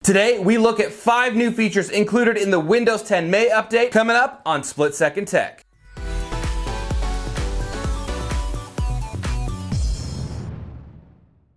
Today, we look at 5 new features included in the Windows 10 May update coming up on Split Second Tech.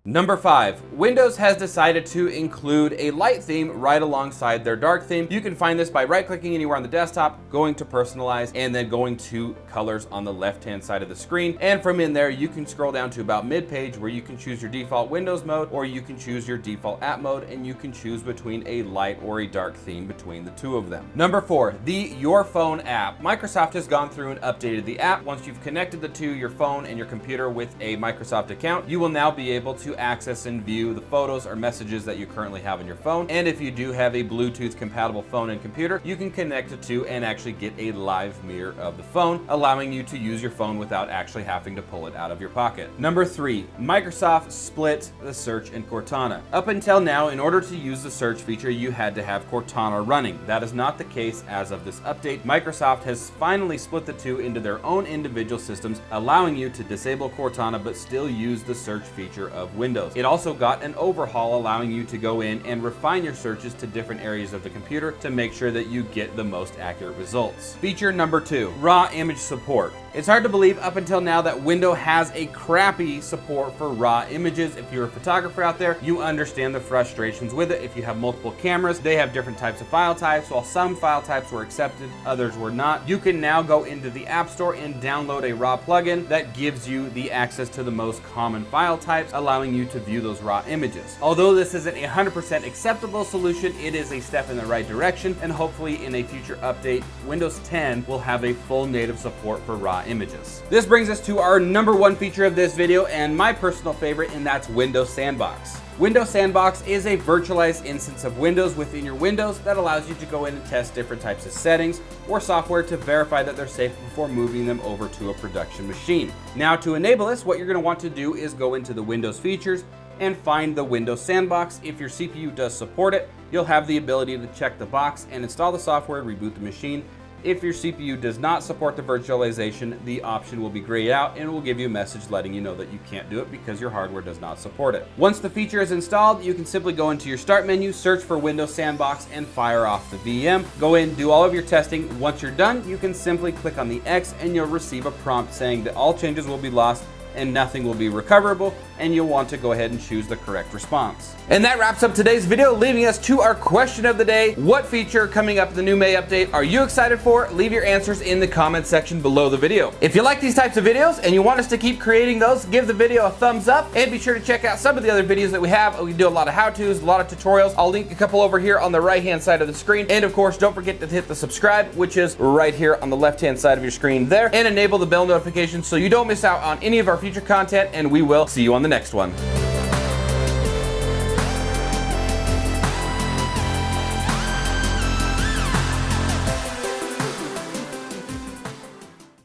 Number 5, Windows has decided to include a light theme right alongside their dark theme. You can find this by right-clicking anywhere on the desktop, going to personalize, and then going to colors on the left-hand side of the screen. And from in there, you can scroll down to about mid-page where you can choose your default Windows mode, or you can choose your default app mode, and you can choose between a light or a dark theme between the two of them. Number 4, the Your Phone app. Microsoft has gone through and updated the app. Once you've connected the two, your phone and your computer, with a Microsoft account, you will now be able to access and view the photos or messages that you currently have on your phone. And if you do have a Bluetooth compatible phone and computer, you can connect the two and actually get a live mirror of the phone, allowing you to use your phone without actually having to pull it out of your pocket. Number 3, Microsoft split the search in Cortana. Up until now, in order to use the search feature, you had to have Cortana running. That is not the case as of this update. Microsoft has finally split the two into their own individual systems, allowing you to disable Cortana but still use the search feature of Windows. It also got an overhaul, allowing you to go in and refine your searches to different areas of the computer to make sure that you get the most accurate results. Feature number 2, raw image support. It's hard to believe up until now that Windows has a crappy support for raw images. If you're a photographer out there, you understand the frustrations with it. If you have multiple cameras, they have different types of file types. While some file types were accepted, others were not. You can now go into the App Store and download a raw plugin that gives you the access to the most common file types, allowing you to view those raw images. Although this isn't a 100% acceptable solution, it is a step in the right direction, and hopefully in a future update, Windows 10 will have a full native support for raw images. This brings us to our number 1 feature of this video, and my personal favorite, and that's Windows Sandbox. Windows Sandbox is a virtualized instance of Windows within your Windows that allows you to go in and test different types of settings or software to verify that they're safe before moving them over to a production machine. Now, to enable this, what you're going to want to do is go into the Windows features and find the Windows Sandbox. If your CPU does support it, you'll have the ability to check the box and install the software, reboot the machine. If your CPU does not support the virtualization, the option will be grayed out and it will give you a message letting you know that you can't do it because your hardware does not support it. Once the feature is installed, you can simply go into your Start menu, search for Windows Sandbox, and fire off the VM. Go in, do all of your testing. Once you're done, you can simply click on the X and you'll receive a prompt saying that all changes will be lost and nothing will be recoverable, and you'll want to go ahead and choose the correct response. And that wraps up today's video, leaving us to our question of the day. What feature coming up in the new May update are you excited for? Leave your answers in the comment section below the video. If you like these types of videos and you want us to keep creating those, give the video a thumbs up, and be sure to check out some of the other videos that we have. We do a lot of how-tos, a lot of tutorials. I'll link a couple over here on the right-hand side of the screen. And of course, don't forget to hit the subscribe, which is right here on the left-hand side of your screen there, and enable the bell notifications so you don't miss out on any of our future content, and we will see you on the next one.